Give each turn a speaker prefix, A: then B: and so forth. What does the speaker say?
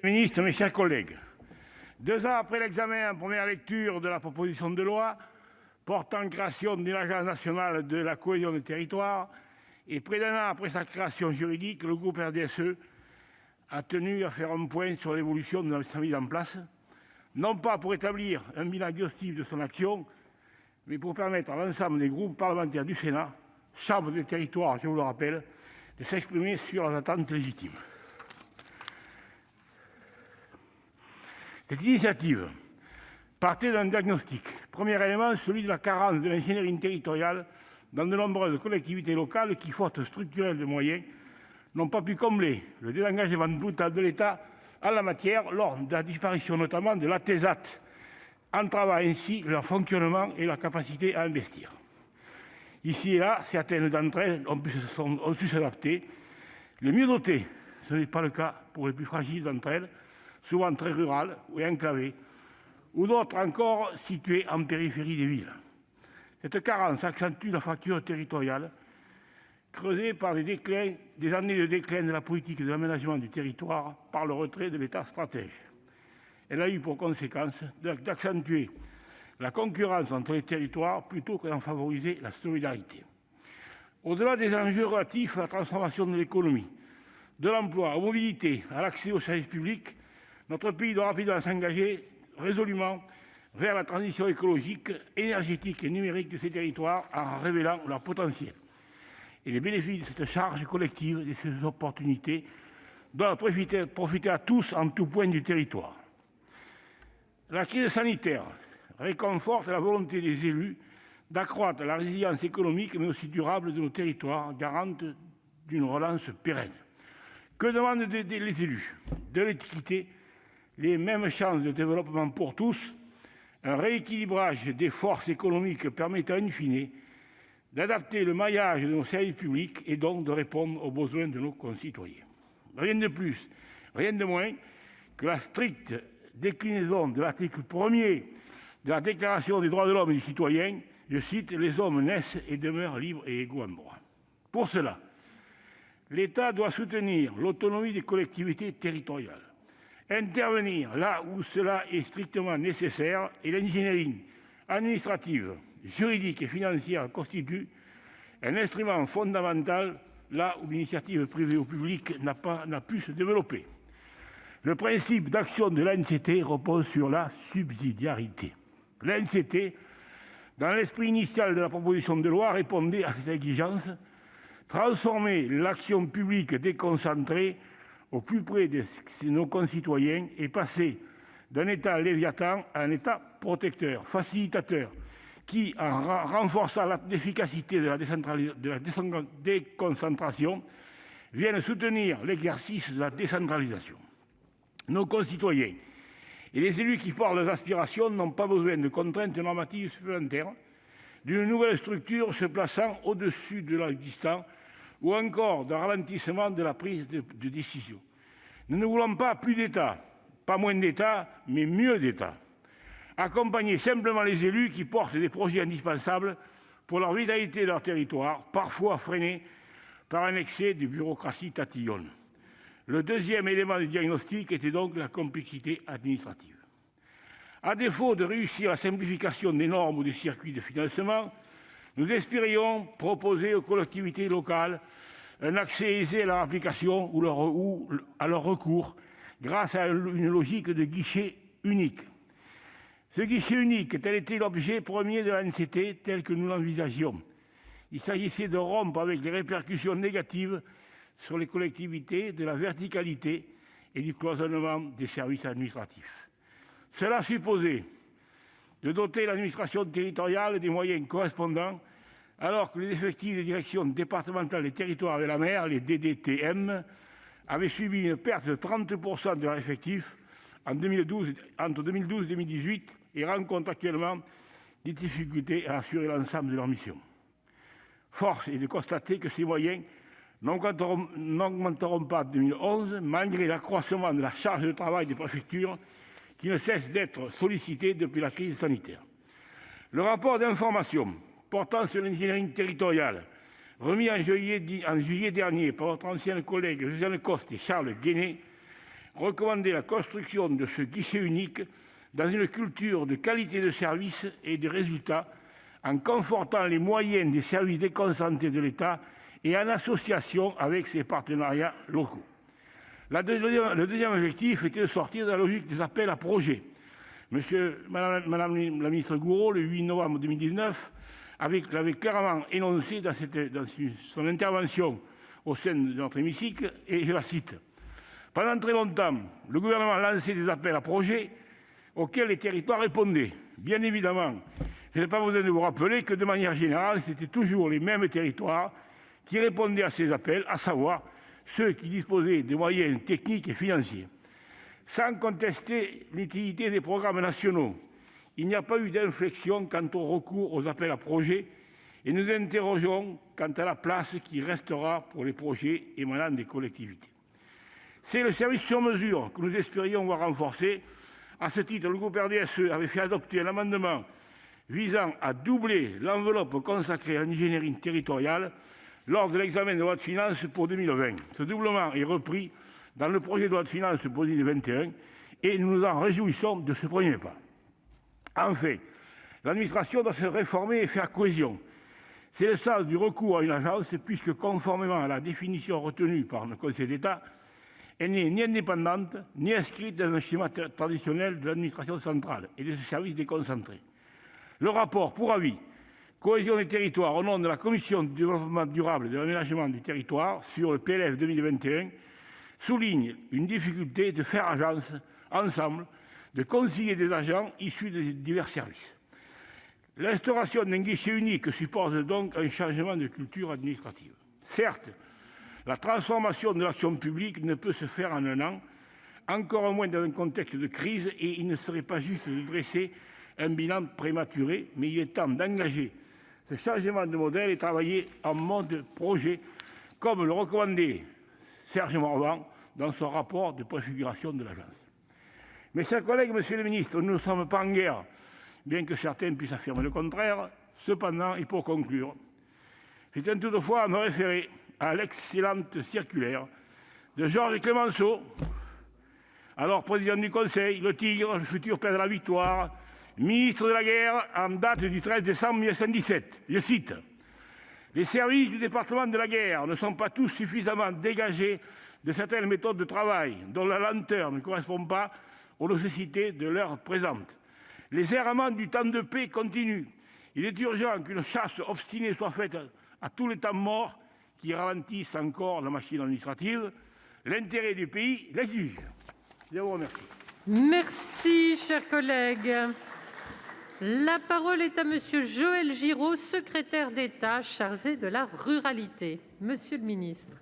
A: Ministre, mes chers collègues, 2 ans après l'examen en première lecture de la proposition de loi portant création d'une agence nationale de la cohésion des territoires et près d'un an après sa création juridique, le groupe RDSE a tenu à faire un point sur l'évolution de sa mise en place, non pas pour établir un bilan exhaustif de son action, mais pour permettre à l'ensemble des groupes parlementaires du Sénat, chambre des territoires, je vous le rappelle, de s'exprimer sur leurs attentes légitimes. Cette initiative partait d'un diagnostic. Premier élément, celui de la carence de l'ingénierie territoriale dans de nombreuses collectivités locales qui, faute structurelle de moyens, n'ont pas pu combler le désengagement brutal de l'État en la matière lors de la disparition notamment de l'ATESAT, entravant ainsi leur fonctionnement et leur capacité à investir. Ici et là, certaines d'entre elles ont su s'adapter. Les mieux dotées, ce n'est pas le cas pour les plus fragiles d'entre elles, souvent très rurales ou enclavées, ou d'autres encore situées en périphérie des villes. Cette carence accentue la fracture territoriale, creusée par des années de déclin de la politique de l'aménagement du territoire par le retrait de l'État stratège. Elle a eu pour conséquence d'accentuer la concurrence entre les territoires plutôt que d'en favoriser la solidarité. Au-delà des enjeux relatifs à la transformation de l'économie, de l'emploi, aux mobilités, à l'accès aux services publics, notre pays doit rapidement s'engager résolument vers la transition écologique, énergétique et numérique de ces territoires en révélant leur potentiel. Et les bénéfices de cette charge collective, de ces opportunités, doivent profiter à tous en tout point du territoire. La crise sanitaire réconforte la volonté des élus d'accroître la résilience économique mais aussi durable de nos territoires, garante d'une relance pérenne. Que demandent les élus ? De l'équité, les mêmes chances de développement pour tous, un rééquilibrage des forces économiques permettant in fine d'adapter le maillage de nos services publics et donc de répondre aux besoins de nos concitoyens. Rien de plus, rien de moins que la stricte déclinaison de l'article 1er de la Déclaration des droits de l'homme et du citoyen, je cite « Les hommes naissent et demeurent libres et égaux en droit ». Pour cela, l'État doit soutenir l'autonomie des collectivités territoriales, intervenir là où cela est strictement nécessaire et l'ingénierie administrative, juridique et financière constitue un instrument fondamental là où l'initiative privée ou publique n'a pu se développer. Le principe d'action de l'ANCT repose sur la subsidiarité. L'ANCT, dans l'esprit initial de la proposition de loi, répondait à cette exigence, transformer l'action publique déconcentrée au plus près de nos concitoyens et passer d'un État léviathan à un État protecteur, facilitateur, qui, en renforçant l'efficacité de la déconcentration, vienne soutenir l'exercice de la décentralisation. Nos concitoyens et les élus qui portent leurs aspirations n'ont pas besoin de contraintes normatives supplémentaires, d'une nouvelle structure se plaçant au-dessus de l'existant ou encore d'un ralentissement de la prise de décision. Nous ne voulons pas plus d'État, pas moins d'État, mais mieux d'État. Accompagner simplement les élus qui portent des projets indispensables pour leur vitalité de leur territoire, parfois freinés par un excès de bureaucratie tatillonne. Le deuxième élément du diagnostic était donc la complexité administrative. À défaut de réussir la simplification des normes ou des circuits de financement, nous espérions proposer aux collectivités locales un accès aisé à leur application ou à leur recours grâce à une logique de guichet unique. Ce guichet unique, tel était l'objet premier de l'ANCT, tel que nous l'envisagions. Il s'agissait de rompre avec les répercussions négatives sur les collectivités de la verticalité et du cloisonnement des services administratifs. Cela supposait de doter l'administration territoriale des moyens correspondants, alors que les effectifs des directions départementales des territoires de la mer, les DDTM, avaient subi une perte de 30% de leurs effectifs entre 2012 et 2018 et rencontrent actuellement des difficultés à assurer l'ensemble de leurs missions. Force est de constater que ces moyens n'augmenteront pas en 2011, malgré l'accroissement de la charge de travail des préfectures qui ne cesse d'être sollicitée depuis la crise sanitaire. Le rapport d'information portant sur l'ingénierie territoriale, remis en juillet dernier par notre ancienne collègue Josiane Costes et Charles Guené, recommandait la construction de ce guichet unique dans une culture de qualité de service et de résultats, en confortant les moyens des services déconcentrés de l'État et en association avec ses partenariats locaux. Le deuxième objectif était de sortir de la logique des appels à projets. Madame la ministre Gourault, le 8 novembre 2019, l'avait clairement énoncé dans son intervention au sein de notre hémicycle, et je la cite : « Pendant très longtemps, le gouvernement lançait des appels à projets auxquels les territoires répondaient. Bien évidemment, je n'ai pas besoin de vous rappeler que, de manière générale, c'était toujours les mêmes territoires qui répondaient à ces appels, à savoir ceux qui disposaient de moyens techniques et financiers. Sans contester l'utilité des programmes nationaux, il n'y a pas eu d'inflexion quant au recours aux appels à projets et nous interrogeons quant à la place qui restera pour les projets émanant des collectivités. C'est le service sur mesure que nous espérions voir renforcé. À ce titre, le groupe RDSE avait fait adopter un amendement visant à doubler l'enveloppe consacrée à l'ingénierie territoriale lors de l'examen de la loi de finances pour 2020. Ce doublement est repris dans le projet de loi de finances pour 2021 et nous nous en réjouissons de ce premier pas. Enfin, l'administration doit se réformer et faire cohésion. C'est le sens du recours à une agence puisque, conformément à la définition retenue par le Conseil d'État, elle n'est ni indépendante ni inscrite dans un schéma traditionnel de l'administration centrale et de ses services déconcentrés. Le rapport pour avis « Cohésion des territoires » au nom de la Commission du développement durable et de l'aménagement du territoire sur le PLF 2021 souligne une difficulté de faire agence ensemble, de concilier des agents issus des divers services. L'instauration d'un guichet unique suppose donc un changement de culture administrative. Certes, la transformation de l'action publique ne peut se faire en un an, encore moins dans un contexte de crise, et il ne serait pas juste de dresser un bilan prématuré, mais il est temps d'engager ce changement de modèle et travailler en mode projet, comme le recommandait Serge Morvan dans son rapport de préfiguration de l'agence. Mes chers collègues, monsieur le ministre, nous ne sommes pas en guerre, bien que certains puissent affirmer le contraire. Cependant, et pour conclure, je tiens toutefois à me référer à l'excellente circulaire de Georges Clemenceau, alors président du Conseil, le Tigre, le futur père de la victoire, ministre de la guerre, en date du 13 décembre 1917. Je cite : « Les services du département de la guerre ne sont pas tous suffisamment dégagés de certaines méthodes de travail dont la lenteur ne correspond pas aux nécessités de l'heure présente. Les errements du temps de paix continuent. Il est urgent qu'une chasse obstinée soit faite à tous les temps morts qui ralentissent encore la machine administrative. L'intérêt du pays l'exige. » Je vous remercie.
B: Merci, cher collègue. La parole est à Monsieur Joël Giraud, secrétaire d'État chargé de la ruralité. Monsieur le ministre.